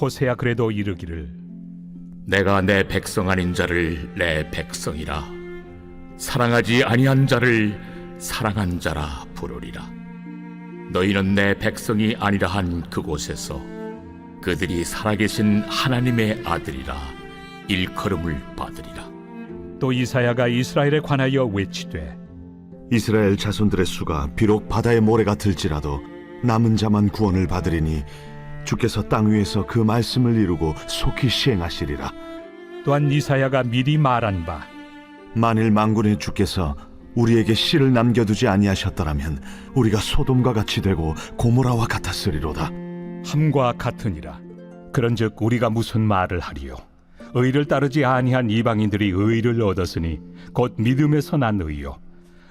호세야 그래도 이르기를 내가 내 백성 아닌 자를 내 백성이라, 사랑하지 아니한 자를 사랑한 자라 부르리라. 너희는 내 백성이 아니라 한 그곳에서 그들이 살아계신 하나님의 아들이라 일컬음을 받으리라. 또 이사야가 이스라엘에 관하여 외치되 이스라엘 자손들의 수가 비록 바다의 모래가 들지라도 남은 자만 구원을 받으리니 주께서 땅 위에서 그 말씀을 이루고 속히 시행하시리라. 또한 이사야가 미리 말한 바 만일 만군의 주께서 우리에게 씨를 남겨두지 아니하셨더라면 우리가 소돔과 같이 되고 고모라와 같았으리로다. 함과 같으니라. 그런즉 우리가 무슨 말을 하리요? 의를 따르지 아니한 이방인들이 의를 얻었으니 곧 믿음에서 난 의요.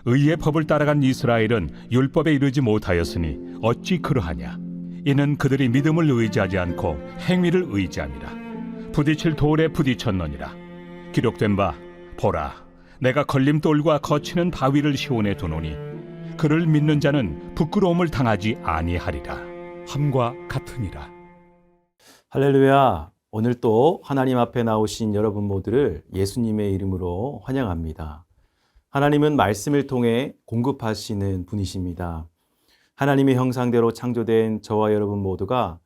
의의 법을 따라간 이스라엘은 율법에 이르지 못하였으니 어찌 그러하냐? 이는 그들이 믿음을 의지하지 않고 행위를 의지함이라. 부딪힐 돌에 부딪혔느니라. 기록된 바 보라, 내가 걸림돌과 거치는 바위를 시온에 두노니 그를 믿는 자는 부끄러움을 당하지 아니하리라. 함과 같으니라. 할렐루야. 오늘 또 하나님 앞에 나오신 여러분 모두를 예수님의 이름으로 환영합니다. 하나님은 말씀을 통해 공급하시는 분이십니다. 하나님의 형상대로 창조된 저와 여러분 모두가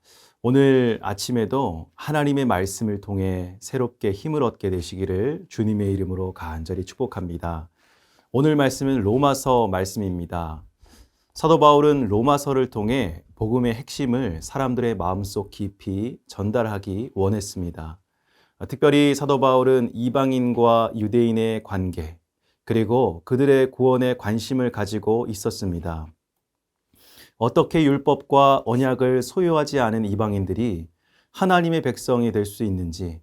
오늘 아침에도 하나님의 말씀을 통해 새롭게 힘을 얻게 되시기를 주님의 이름으로 간절히 축복합니다. 오늘 말씀은 로마서 말씀입니다. 사도 바울은 로마서를 통해 복음의 핵심을 사람들의 마음속 깊이 전달하기 원했습니다. 특별히 사도 바울은 이방인과 유대인의 관계, 그리고 그들의 구원에 관심을 가지고 있었습니다. 어떻게 율법과 언약을 소유하지 않은 이방인들이 하나님의 백성이 될 수 있는지,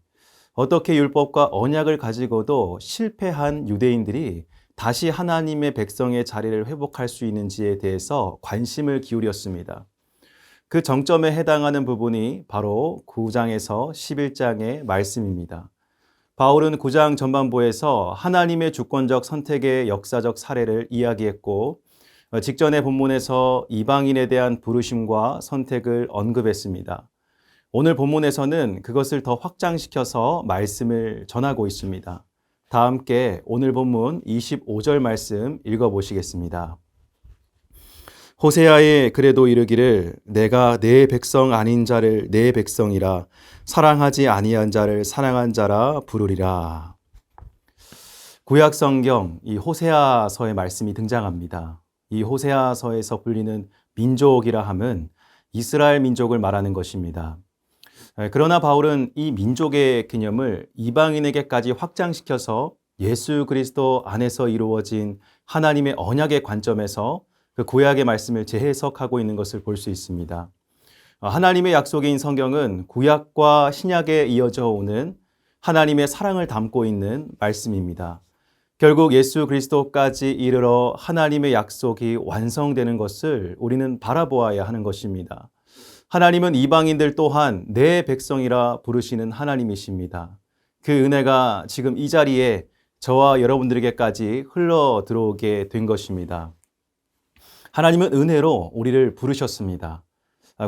어떻게 율법과 언약을 가지고도 실패한 유대인들이 다시 하나님의 백성의 자리를 회복할 수 있는지에 대해서 관심을 기울였습니다. 그 정점에 해당하는 부분이 바로 9장에서 11장의 말씀입니다. 바울은 9장 전반부에서 하나님의 주권적 선택의 역사적 사례를 이야기했고, 직전의 본문에서 이방인에 대한 부르심과 선택을 언급했습니다. 오늘 본문에서는 그것을 더 확장시켜서 말씀을 전하고 있습니다. 다 함께 오늘 본문 25절 말씀 읽어보시겠습니다. 호세아에 그래도 이르기를 내가 내 백성 아닌 자를 내 백성이라, 사랑하지 아니한 자를 사랑한 자라 부르리라. 구약 성경 이 호세아서의 말씀이 등장합니다. 이 호세아서에서 불리는 민족이라 함은 이스라엘 민족을 말하는 것입니다. 그러나 바울은 이 민족의 개념을 이방인에게까지 확장시켜서 예수 그리스도 안에서 이루어진 하나님의 언약의 관점에서 그 구약의 말씀을 재해석하고 있는 것을 볼 수 있습니다. 하나님의 약속인 성경은 구약과 신약에 이어져 오는 하나님의 사랑을 담고 있는 말씀입니다. 결국 예수 그리스도까지 이르러 하나님의 약속이 완성되는 것을 우리는 바라보아야 하는 것입니다. 하나님은 이방인들 또한 내 백성이라 부르시는 하나님이십니다. 그 은혜가 지금 이 자리에 저와 여러분들에게까지 흘러 들어오게 된 것입니다. 하나님은 은혜로 우리를 부르셨습니다.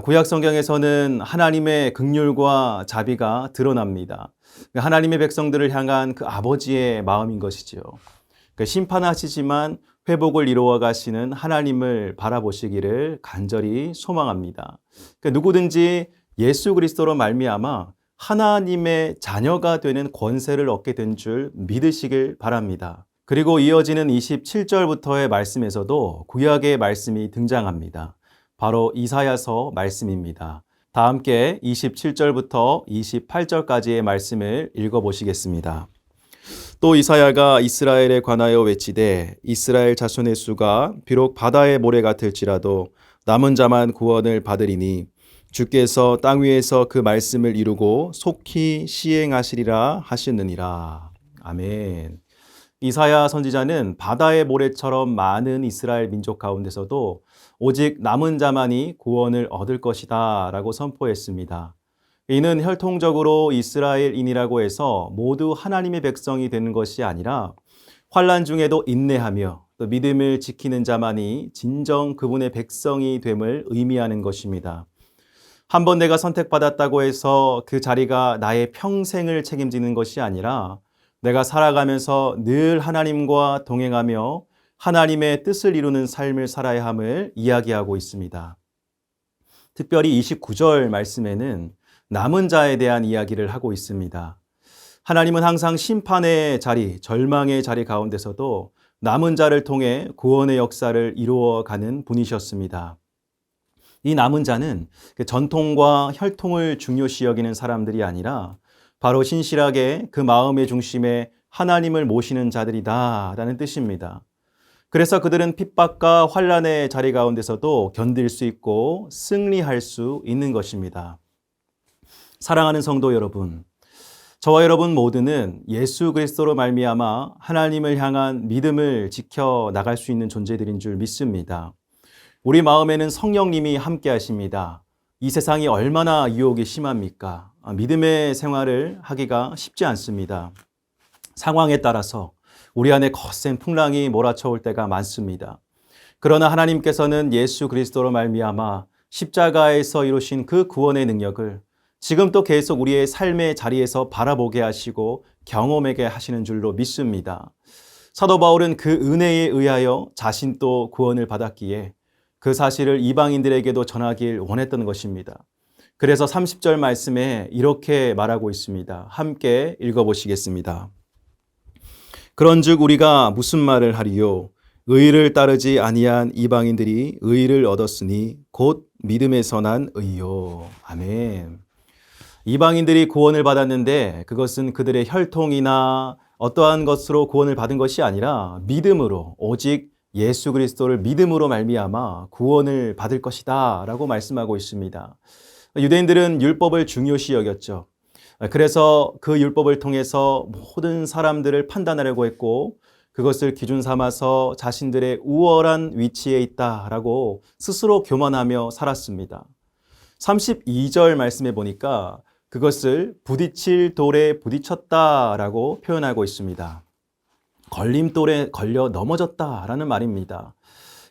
구약 성경에서는 하나님의 긍휼과 자비가 드러납니다. 하나님의 백성들을 향한 그 아버지의 마음인 것이죠. 심판하시지만 회복을 이루어 가시는 하나님을 바라보시기를 간절히 소망합니다. 누구든지 예수 그리스도로 말미암아 하나님의 자녀가 되는 권세를 얻게 된 줄 믿으시길 바랍니다. 그리고 이어지는 27절부터의 말씀에서도 구약의 말씀이 등장합니다. 바로 이사야서 말씀입니다. 다 함께 27절부터 28절까지의 말씀을 읽어보시겠습니다. 또 이사야가 이스라엘에 관하여 외치되 이스라엘 자손의 수가 비록 바다의 모래 같을지라도 남은 자만 구원을 받으리니 주께서 땅 위에서 그 말씀을 이루고 속히 시행하시리라 하셨느니라. 아멘. 이사야 선지자는 바다의 모래처럼 많은 이스라엘 민족 가운데서도 오직 남은 자만이 구원을 얻을 것이다 라고 선포했습니다. 이는 혈통적으로 이스라엘인이라고 해서 모두 하나님의 백성이 되는 것이 아니라 환난 중에도 인내하며 또 믿음을 지키는 자만이 진정 그분의 백성이 됨을 의미하는 것입니다. 한 번 내가 선택받았다고 해서 그 자리가 나의 평생을 책임지는 것이 아니라 내가 살아가면서 늘 하나님과 동행하며 하나님의 뜻을 이루는 삶을 살아야 함을 이야기하고 있습니다. 특별히 29절 말씀에는 남은 자에 대한 이야기를 하고 있습니다. 하나님은 항상 심판의 자리, 절망의 자리 가운데서도 남은 자를 통해 구원의 역사를 이루어가는 분이셨습니다. 이 남은 자는 전통과 혈통을 중요시 여기는 사람들이 아니라 바로 신실하게 그 마음의 중심에 하나님을 모시는 자들이다라는 뜻입니다. 그래서 그들은 핍박과 환난의 자리 가운데서도 견딜 수 있고 승리할 수 있는 것입니다. 사랑하는 성도 여러분, 저와 여러분 모두는 예수 그리스도로 말미암아 하나님을 향한 믿음을 지켜 나갈 수 있는 존재들인 줄 믿습니다. 우리 마음에는 성령님이 함께 하십니다. 이 세상이 얼마나 유혹이 심합니까? 믿음의 생활을 하기가 쉽지 않습니다. 상황에 따라서 우리 안에 거센 풍랑이 몰아쳐올 때가 많습니다. 그러나 하나님께서는 예수 그리스도로 말미암아 십자가에서 이루신 그 구원의 능력을 지금 또 계속 우리의 삶의 자리에서 바라보게 하시고 경험하게 하시는 줄로 믿습니다. 사도 바울은 그 은혜에 의하여 자신 또 구원을 받았기에 그 사실을 이방인들에게도 전하길 원했던 것입니다. 그래서 30절 말씀에 이렇게 말하고 있습니다. 함께 읽어보시겠습니다. 그런즉 우리가 무슨 말을 하리요? 의를 따르지 아니한 이방인들이 의를 얻었으니 곧 믿음에서 난 의요. 아멘. 이방인들이 구원을 받았는데 그것은 그들의 혈통이나 어떠한 것으로 구원을 받은 것이 아니라 믿음으로, 오직 예수 그리스도를 믿음으로 말미암아 구원을 받을 것이다 라고 말씀하고 있습니다. 유대인들은 율법을 중요시 여겼죠. 그래서 그 율법을 통해서 모든 사람들을 판단하려고 했고 그것을 기준 삼아서 자신들의 우월한 위치에 있다라고 스스로 교만하며 살았습니다. 32절 말씀에 보니까 그것을 부딪힐 돌에 부딪혔다라고 표현하고 있습니다. 걸림돌에 걸려 넘어졌다라는 말입니다.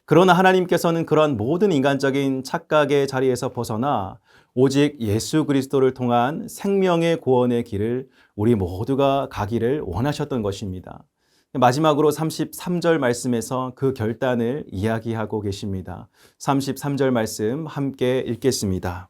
그러나 하나님께서는 그러한 모든 인간적인 착각의 자리에서 벗어나 오직 예수 그리스도를 통한 생명의 구원의 길을 우리 모두가 가기를 원하셨던 것입니다. 마지막으로 33절 말씀에서 그 결단을 이야기하고 계십니다. 33절 말씀 함께 읽겠습니다.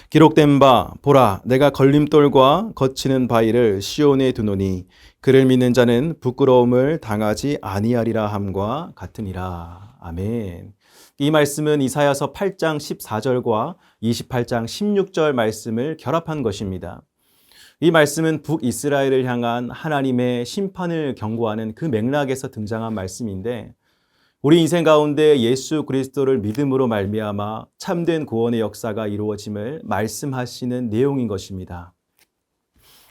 기록된 바 보라 내가 걸림돌과 거치는 바위를 시온에 두노니 그를 믿는 자는 부끄러움을 당하지 아니하리라 함과 같으니라. 아멘. 이 말씀은 이사야서 8장 14절과 28장 16절 말씀을 결합한 것입니다. 이 말씀은 북이스라엘을 향한 하나님의 심판을 경고하는 그 맥락에서 등장한 말씀인데 우리 인생 가운데 예수 그리스도를 믿음으로 말미암아 참된 구원의 역사가 이루어짐을 말씀하시는 내용인 것입니다.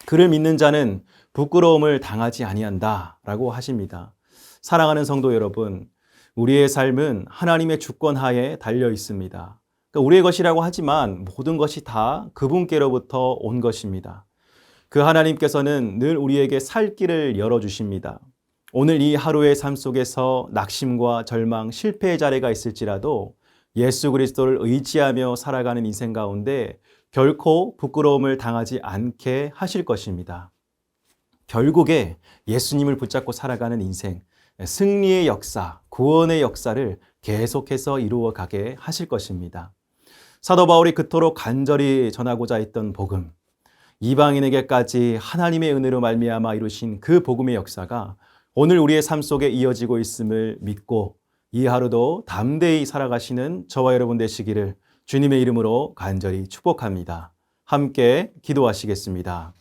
그를 믿는 자는 부끄러움을 당하지 아니한다라고 하십니다. 사랑하는 성도 여러분, 우리의 삶은 하나님의 주권 하에 달려 있습니다. 그러니까 우리의 것이라고 하지만 모든 것이 다 그분께로부터 온 것입니다. 그 하나님께서는 늘 우리에게 살 길을 열어주십니다. 오늘 이 하루의 삶 속에서 낙심과 절망, 실패의 자리가 있을지라도 예수 그리스도를 의지하며 살아가는 인생 가운데 결코 부끄러움을 당하지 않게 하실 것입니다. 결국에 예수님을 붙잡고 살아가는 인생, 승리의 역사, 구원의 역사를 계속해서 이루어가게 하실 것입니다. 사도 바울이 그토록 간절히 전하고자 했던 복음, 이방인에게까지 하나님의 은혜로 말미암아 이루신 그 복음의 역사가 오늘 우리의 삶 속에 이어지고 있음을 믿고 이 하루도 담대히 살아가시는 저와 여러분 되시기를 주님의 이름으로 간절히 축복합니다. 함께 기도하시겠습니다.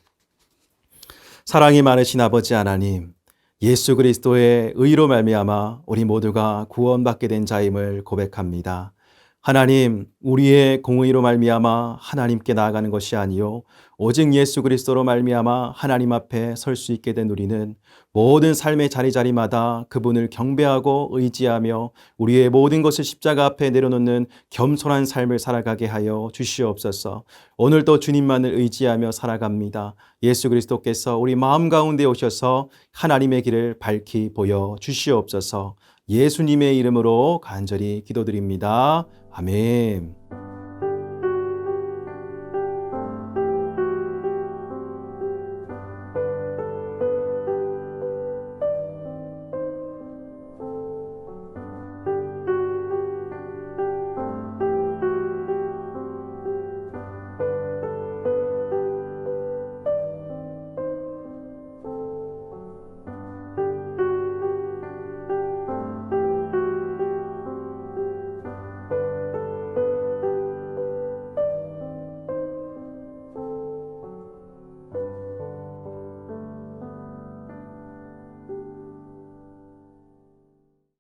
사랑이 많으신 아버지 하나님, 예수 그리스도의 의로 말미암아 우리 모두가 구원받게 된 자임을 고백합니다. 하나님, 우리의 공의로 말미암아 하나님께 나아가는 것이 아니요 오직 예수 그리스도로 말미암아 하나님 앞에 설 수 있게 된 우리는 모든 삶의 자리자리마다 그분을 경배하고 의지하며 우리의 모든 것을 십자가 앞에 내려놓는 겸손한 삶을 살아가게 하여 주시옵소서. 오늘도 주님만을 의지하며 살아갑니다. 예수 그리스도께서 우리 마음 가운데 오셔서 하나님의 길을 밝히 보여 주시옵소서. 예수님의 이름으로 간절히 기도드립니다. 아멘.